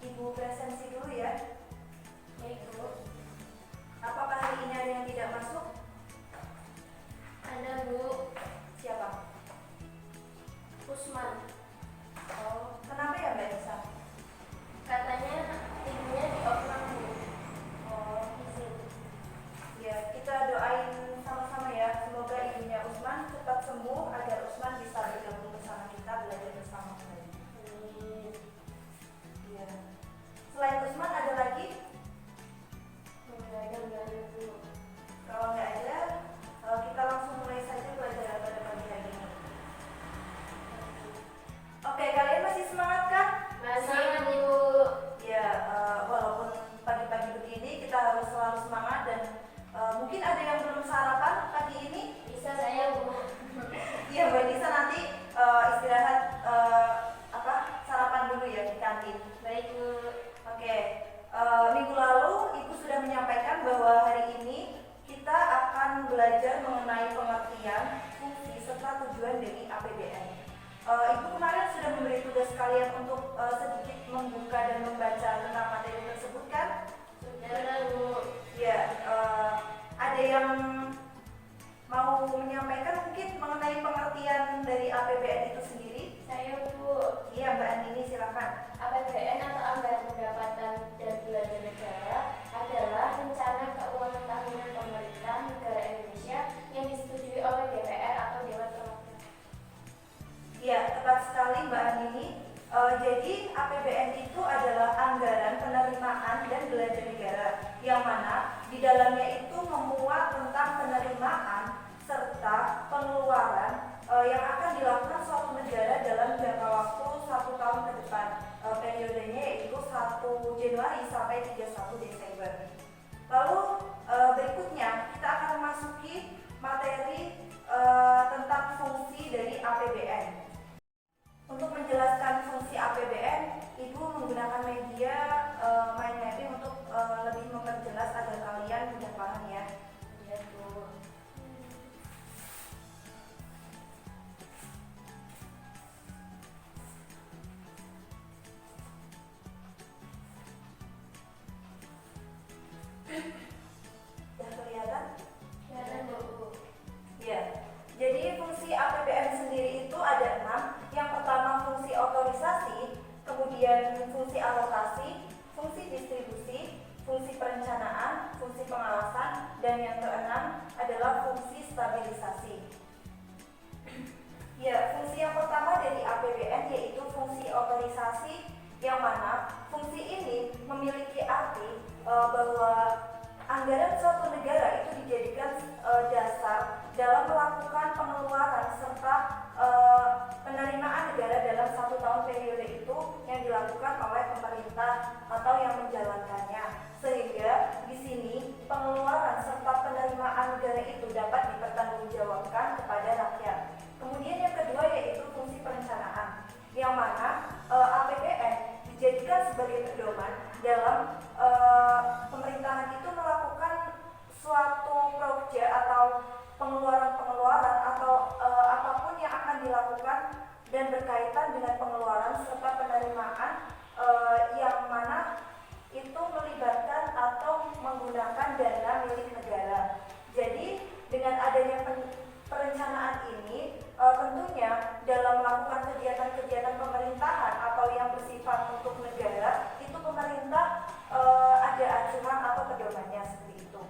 Ibu presensi dulu ya. Baik, Bu. Apakah hari ini ada yang tidak masuk? Ada, Bu. Siapa? Usman. Oh, kenapa ya Mbak Nisa? Katanya ibunya di opnam, Bu. Oh, Izin. ya kita doain sama-sama ya. Semoga ibunya Usman cepat sembuh agar Usman bisa bergabung bersama kita belajar bersama kembali. Amin. Iya. Selain Usman ada lagi? Nggak ada, Bu. Kalau nggak ada, kita langsung mulai saja pelajaran pada pagi hari ini. Oke, kalian masih semangat kan? Masih, Bu. Ya, walaupun pagi-pagi begini kita harus selalu semangat dan mungkin ada yang belum sarapan pagi ini. Bisa saya, Bu. Iya, Mbak Nisa nanti istirahat sarapan dulu ya di kantin. Baik, Bu. Oke, minggu lalu Ibu sudah menyampaikan bahwa hari ini kita akan belajar mengenai pengertian, fungsi, serta tujuan dari APBN. Ibu kemarin sudah memberi tugas kalian untuk sedikit membuka dan membaca tentang materi tersebut kan? Sudah, Bu. Ya, ada yang mau menyampaikan mungkin mengenai pengertian dari APBN itu sendiri? Saya, Bu. Iya, Mbak Andini silakan. APBN atau Anggaran Pendapatan dan Belanja Negara adalah rencana keuangan tahunan pemerintah negara Indonesia yang disetujui oleh DPR atau Dewan Perwakilan. Iya, tepat sekali Mbak Andini. Jadi APBN itu adalah anggaran penerimaan dan belanja negara yang mana di dalamnya itu memuat tentang penerimaan serta pengeluaran yang akan dilakukan suatu negara dalam jangka waktu 1 tahun ke depan. Periodenya yaitu 1 Januari sampai 31 Desember. Lalu berikutnya kita akan memasuki materi tentang fungsi dari APBN. Untuk menjelaskan fungsi APBN, Ibu menggunakan media mind mapping untuk lebih memperjelas agar kalian mudah paham ya. Iya, Bu. Sudah kelihatan? Kelihatan, Bu. Ya. Jadi fungsi APBN sendiri itu ada 6. Yang pertama fungsi otorisasi, kemudian fungsi alokasi, fungsi distribusi, fungsi perencanaan, fungsi pengawasan, dan yang keenam adalah fungsi stabilisasi. Ya, fungsi yang pertama dari APBN yaitu fungsi otorisasi, yang mana fungsi ini memiliki arti bahwa anggaran suatu negara itu dijadikan dasar dalam melakukan pengeluaran serta penerimaan negara dalam 1 tahun periode itu yang dilakukan oleh pemerintah atau yang menjalankannya, sehingga di sini pengeluaran serta penerimaan negara itu dapat dipertanggungjawabkan kepada rakyat. Kemudian yang kedua yaitu fungsi perencanaan, yang mana APBN dijadikan sebagai pedoman dalam pemerintahan itu melakukan suatu proyek atau pengeluaran-pengeluaran atau apapun yang akan dilakukan dan berkaitan dengan pengeluaran serta penerimaan yang mana itu melibatkan atau menggunakan dana milik negara. Jadi dengan adanya perencanaan ini tentunya dalam melakukan kegiatan-kegiatan pemerintahan atau yang bersifat untuk negara itu pemerintah ada acuan atau pedomannya seperti itu.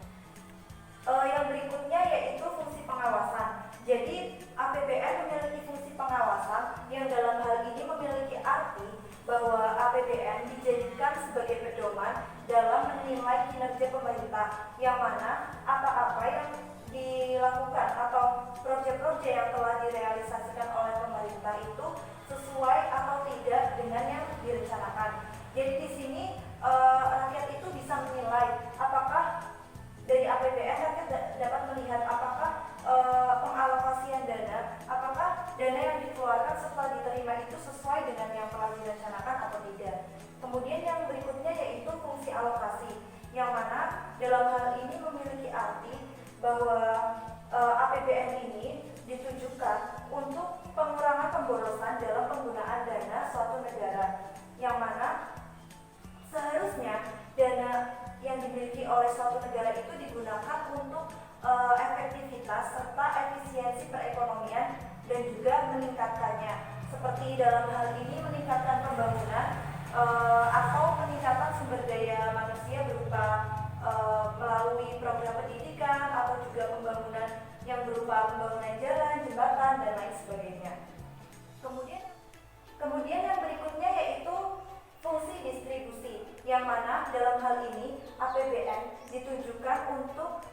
Yang berikutnya yaitu fungsi pengawasan. Jadi APBN memiliki fungsi pengawasan yang dalam hal ini memiliki arti bahwa APBN dijadikan sebagai pedoman dalam menilai kinerja pemerintah, yang mana apa-apa yang dilakukan atau proyek-proyek yang telah direalisasikan oleh pemerintah itu sesuai atau tidak dengan yang direncanakan. Jadi di sini rakyat itu bisa menilai apakah dari APBN rakyat dapat melihat apakah pengalokasian dana, apakah dana yang dikeluarkan setelah diterima itu sesuai dengan yang telah direncanakan atau tidak. Kemudian yang berikutnya yaitu fungsi alokasi, yang mana dalam hal ini memiliki arti bahwa APBN ini ditujukan untuk pengurangan pemborosan dalam penggunaan dana suatu negara, yang mana yang dimiliki oleh suatu negara itu digunakan untuk efektivitas serta efisiensi perekonomian dan juga meningkatkannya. Seperti dalam hal ini meningkatkan pembangunan atau peningkatan sumber daya manusia berupa melalui program pendidikan atau juga pembangunan yang berupa pembangunan jalan, jembatan, dan lain sebagainya. Kemudian yang berikutnya yaitu fungsi distribusi, yang mana dalam hal ini APBN ditujukan untuk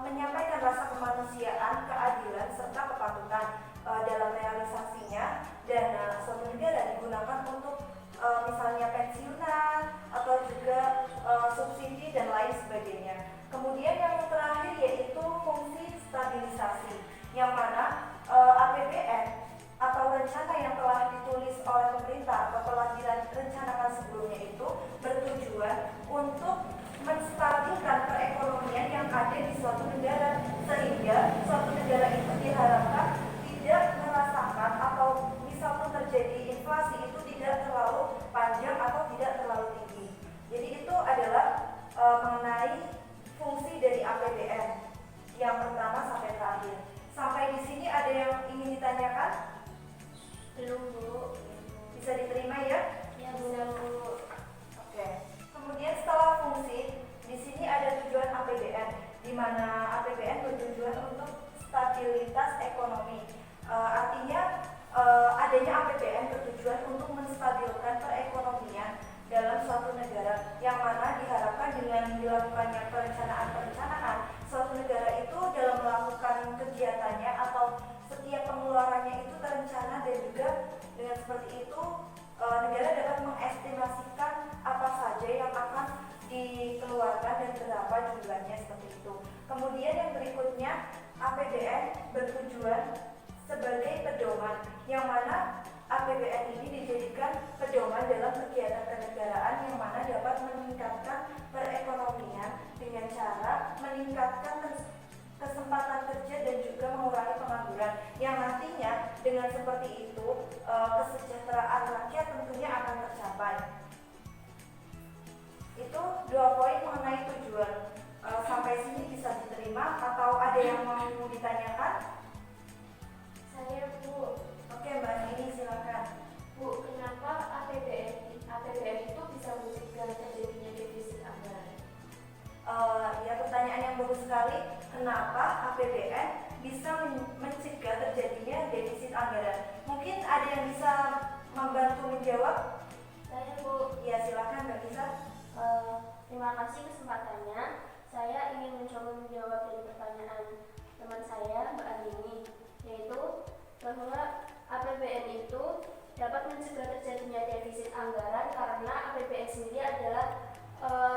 menyampaikan rasa kemanusiaan, keadilan, serta kepatutan dalam realisasinya, dan suatu negara digunakan untuk misalnya pensiunan atau juga subsidi dan lain sebagainya. Kemudian yang terakhir yaitu fungsi stabilisasi, yang mana APBN atau rencana yang telah ditulis oleh pemerintah atau telah direncanakan sebelumnya itu bertujuan untuk menstabilkan perekonomian yang ada di suatu negara, sehingga suatu negara itu diharapkan tidak merasakan atau misal pun terjadi inflasi itu tidak terlalu panjang atau tidak terlalu tinggi. Jadi itu adalah mengenai fungsi dari APBN yang pertama sampai terakhir. Sampai di sini ada yang ingin ditanyakan? Belum, Bu. Bisa diterima ya? Ya, bisa, Bu. Oke. Kemudian setelah fungsi, di sini ada tujuan APBN, di mana APBN bertujuan untuk stabilitas ekonomi. Artinya adanya APBN bertujuan untuk menstabilkan perekonomian dalam suatu negara, yang mana diharapkan dengan dilakukannya perencanaan suatu negara itu dalam melakukan kegiatannya atau setiap pengeluarannya itu terencana, dan juga dengan seperti itu negara dapat mengestimasikan apa saja yang akan dikeluarkan dan berapa jumlahnya, seperti itu. Kemudian yang berikutnya, APBN bertujuan sebagai pedoman, yang mana APBN ini dijadikan pedoman dalam kegiatan kenegaraan yang mana dapat meningkatkan perekonomian dengan cara meningkatkan kesempatan kerja dan juga mengurangi pengangguran, yang nantinya dengan seperti itu kesejahteraan rakyat tentunya akan tercapai. Itu 2 poin mengenai tujuan. Sampai sini bisa diterima atau ada yang mau ditanyakan? Saya, Bu. Oke, Mbak Nini, silakan. Bu, kenapa APBN itu bisa mencegah terjadinya defisit anggaran? Ya, pertanyaan yang bagus sekali. Kenapa APBN bisa mencegah terjadinya defisit anggaran? Mungkin ada yang bisa membantu menjawab? Saya, Bu. Ya, silakan Mbak Lisa. Terima kasih kesempatannya. Saya ingin mencoba menjawab dari pertanyaan teman saya, Mbak Andini, yaitu bahwa APBN itu dapat mencegah terjadinya defisit anggaran karena APBN sendiri adalah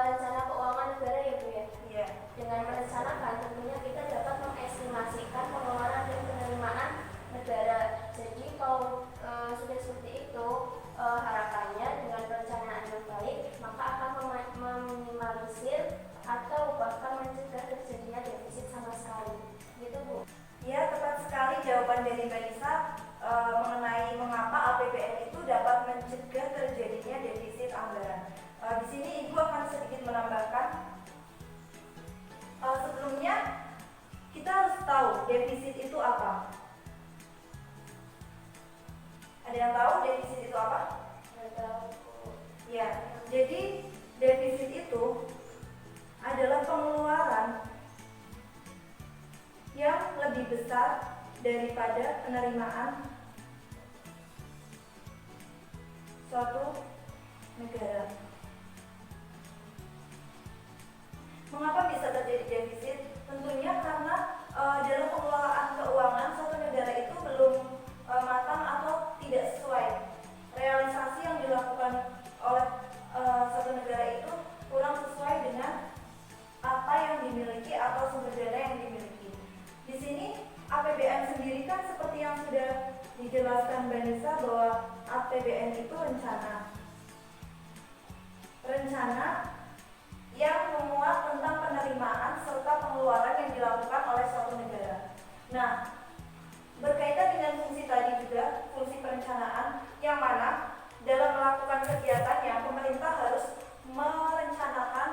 rencana keuangan negara, ya, Bu, ya. Iya. Dengan merencanakan tentunya kita dapat mengestimasikan pengeluaran dan penerimaan negara. Jadi kalau sudah seperti itu, harapannya dengan perencanaan yang baik maka akan meminimalisir atau bahkan mencegah terjadinya defisit sama sekali. Gitu, Bu. Ya, tepat sekali jawaban dari Mbak Lisa mengenai mengapa APBN itu dapat mencegah terjadinya defisit anggaran. Di sini Ibu akan sedikit menambahkan. Sebelumnya kita harus tahu defisit itu apa. Ada yang tahu defisit itu apa? Nggak tahu, Bu. Ya, jadi defisit itu adalah pengeluaran yang lebih besar daripada penerimaan suatu negara. Mengapa bisa terjadi defisit? Tentunya karena dalam pengelolaan keuangan suatu negara itu belum matang atau tidak sesuai. Realisasi yang dilakukan oleh suatu negara itu kurang sesuai dengan apa yang dimiliki atau sumber daya yang dimiliki. Di sini APBN sendiri kan seperti yang sudah dijelaskan Mbak Nisa bahwa APBN itu rencana yang memuat tentang penerimaan serta pengeluaran yang dilakukan oleh suatu negara. Nah, berkaitan dengan fungsi tadi juga, fungsi perencanaan, yang mana dalam melakukan kegiatannya pemerintah harus merencanakan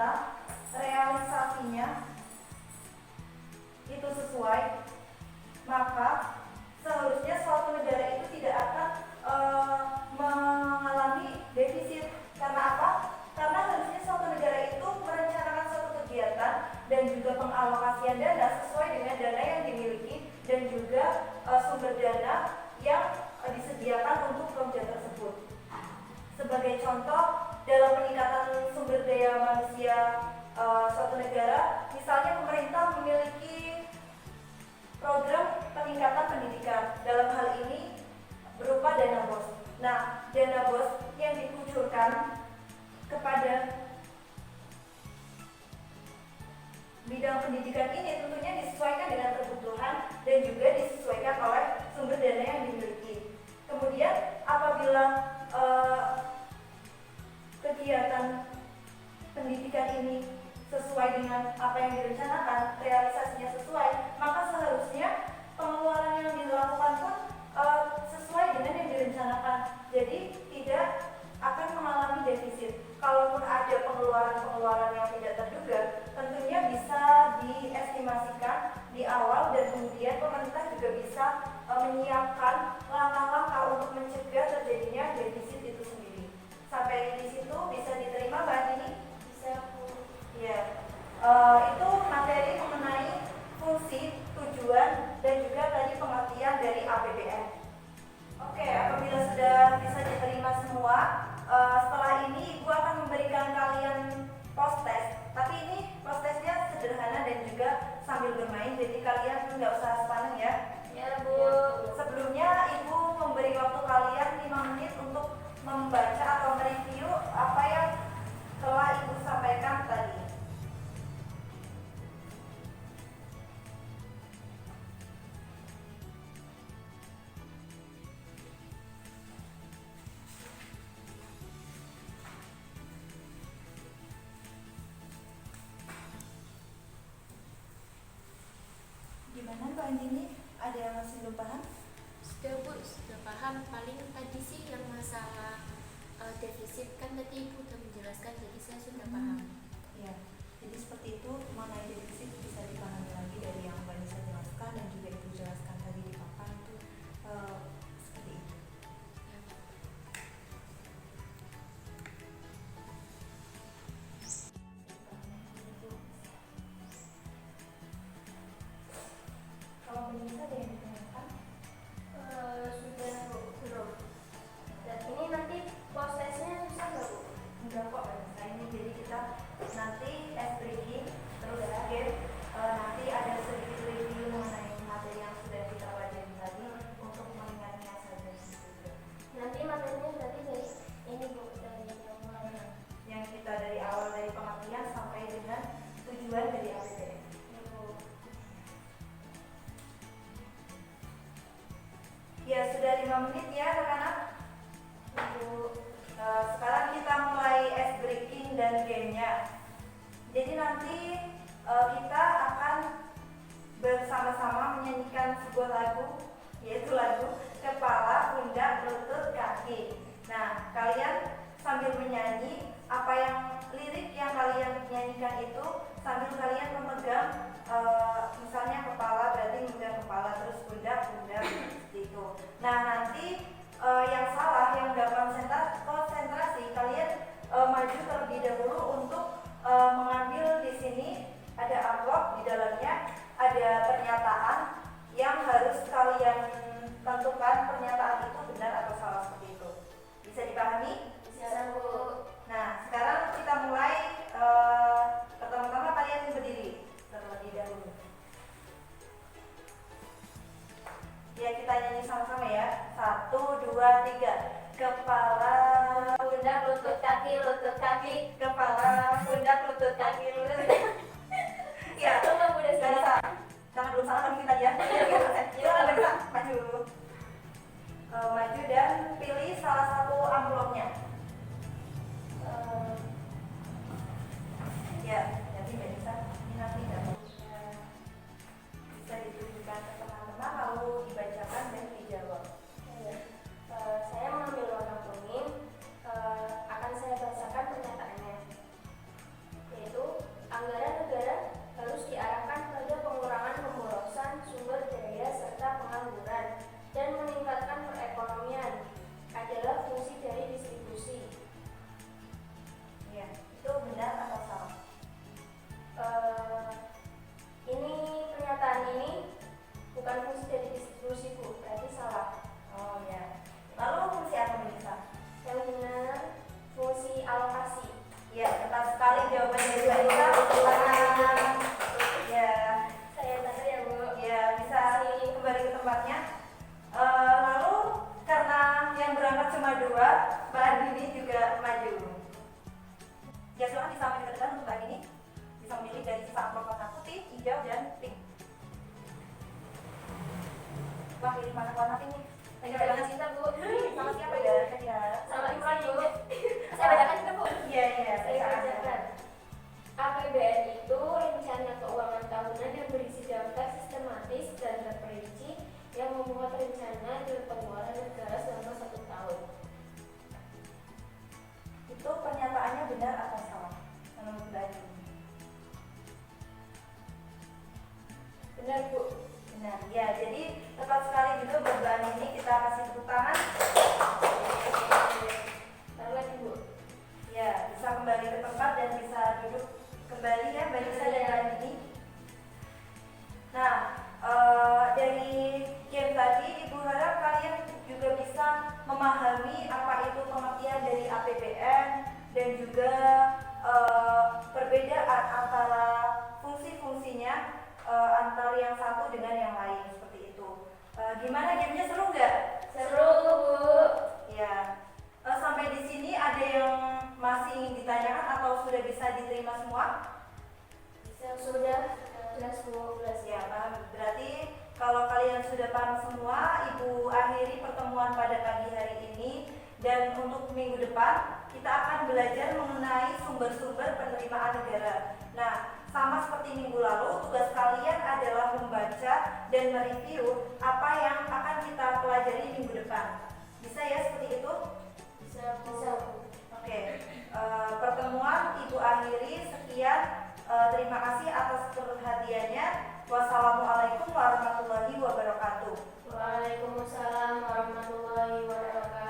ternyata realisasinya itu sesuai, maka seharusnya suatu negara itu tidak akan mengalami defisit. Karena apa? Karena harusnya suatu negara itu merencanakan suatu kegiatan dan juga pengalokasian dana sesuai dengan dana yang dimiliki dan juga sumber dana yang disediakan untuk proyek tersebut. Sebagai contoh, dalam peningkatan sumber daya manusia suatu negara, misalnya pemerintah memiliki program peningkatan pendidikan. Dalam hal ini berupa dana BOS. Nah, dana BOS yang dikucurkan kepada bidang pendidikan ini tentunya disesuaikan dengan kebutuhan dan juga disesuaikan oleh sumber dana yang dimiliki. Kemudian apabila kegiatan pendidikan ini sesuai dengan apa yang direncanakan, realisasinya sesuai, maka seharusnya pengeluaran yang dilakukan pun sesuai dengan yang direncanakan. Jadi tidak akan mengalami defisit. Kalaupun ada pengeluaran-pengeluaran yang tidak terduga, tentunya bisa diestimasikan di awal dan kemudian pemerintah juga bisa menyiapkan langkah-langkah untuk mencegah terjadinya defisit itu sendiri. Sampai di situ bisa diterima Mbak Andini? Bisa Bu. Ya, itu materi mengenai fungsi, tujuan, dan juga tadi pengertian dari APBN. Oke, apabila sudah bisa diterima semua, setelah ini Ibu akan memberikan kalian post test. Tapi ini post testnya sederhana dan juga sambil bermain, jadi kalian nggak usah sepaneng ya. Ya Bu. Sebelumnya Ibu memberi waktu kalian 5 menit untuk membaca atau mereview apa yang telah Ibu sampaikan tadi. Gimana Mbak Andini? Ada yang masih belum paham? Sudah Bu, sudah paham. Paling tadi sih yang masalah defisit kan tadi Ibu sudah menjelaskan, jadi saya sudah paham. Ya, jadi seperti itu mengenai defisit bisa dipahami lagi dari yang Mbak Nisa jelaskan dan juga Ibu jelaskan tadi di papan itu seperti itu. Ya, Bu. Kalau Mbak Nisa ada yang ditanyakan? Sudah Bu, belum. Dan ini nanti prosesnya bisa nggak Bu? Enggak kok Mbak Nisa, ini jadi kita nanti breaking terus game, nanti ada sedikit review mengenai materi yang sudah kita pelajari tadi untuk mengingatnya saja juga. Nanti materinya berarti dari ini Bu, dari yang mulai. Yang kita dari awal dari pengertian sampai dengan tujuan dari APBN. Ya, sudah 5 menit ya anak-anak. Sekarang kita mulai ice breaking dan gamenya. Jadi nanti kita akan bersama-sama menyanyikan sebuah lagu, yaitu lagu Kepala, Pundak, Lutut, Kaki. Nah, kalian sambil menyanyi, apa yang lirik yang kalian nyanyikan itu sambil kalian memegang misalnya kepala, berarti memegang kepala, terus pundak seperti itu. Nah, nanti yang salah, yang nggak konsentrasi, kalian maju terlebih dahulu untuk mengambil di sini ada amplop, di dalamnya ada pernyataan yang harus kalian tentukan pernyataan itu benar atau salah seperti itu. Bisa dipahami? Bisa Bu. Nah, sekarang kita mulai pertemuan Anggaran negara harus diarahkan pada pengurangan pemborosan sumber daya serta pengangguran dan meningkatkan perekonomian adalah fungsi dari distribusi. Ya, itu benar atau salah? Ini pernyataan ini bukan fungsi dari distribusi, Bu, berarti salah. Oh ya. Lalu fungsi apa Melisa? Yang benar fungsi alokasi. Ya, tepat sekali jawaban dari Melisa. Tangan. Ya, Saya tanya ya, Bu. ya bisa kembali ke tempatnya. Lalu karena yang berangkat cuma 2, Mbak Andini juga maju. Ya, silakan bisa ambil ke depan untuk Mbak Andini. Bisa memilih dari sisa amplop warna putih, hijau, dan pink. Wah, pilih mana warna pink nih? Lagi banyak cinta, Bu. Sama siapa ya? Kira-kira? Sama Imran, Bu. Saya bacakan cinta, Bu. Iya, iya. Saya Bisa bacakan. APBN itu rencana keuangan tahunan yang berisi daftar sistematis dan terperinci yang memuat rencana dan pengeluaran negara selama 1 tahun. Itu pernyataannya benar atau salah? Menurut Mbak Andini? Benar, Bu. Benar, ya. Jadi tepat sekali gitu buat Mbak Andini. Kita kasih tepuk tangan. Taruh lagi, Bu. Ya, bisa kembali ke tempat dan bisa duduk kembali ya Mbak Nisa dan Mbak Andini. Nah, dari game tadi Ibu harap kalian juga bisa memahami apa itu pengertian dari APBN dan juga perbedaan antara fungsi-fungsinya antara yang satu dengan yang lain seperti itu. Gimana gamenya, seru nggak? Seru, Bu. Ya. Sampai di sini ada yang masih ingin ditanyakan atau sudah bisa diterima semua? Sudah jelas, Bu. Ya, paham. Berarti kalau kalian sudah paham semua, Ibu akhiri pertemuan pada pagi hari ini. Dan untuk minggu depan, kita akan belajar mengenai sumber-sumber penerimaan negara. Nah, sama seperti minggu lalu, tugas kalian adalah membaca dan mereview apa yang akan kita pelajari minggu depan. Bisa ya seperti itu? Bisa, Bu. Oke. Pertemuan Ibu akhiri. Sekian. Terima kasih atas perhatiannya. Wassalamualaikum warahmatullahi wabarakatuh. Waalaikumsalam warahmatullahi wabarakatuh.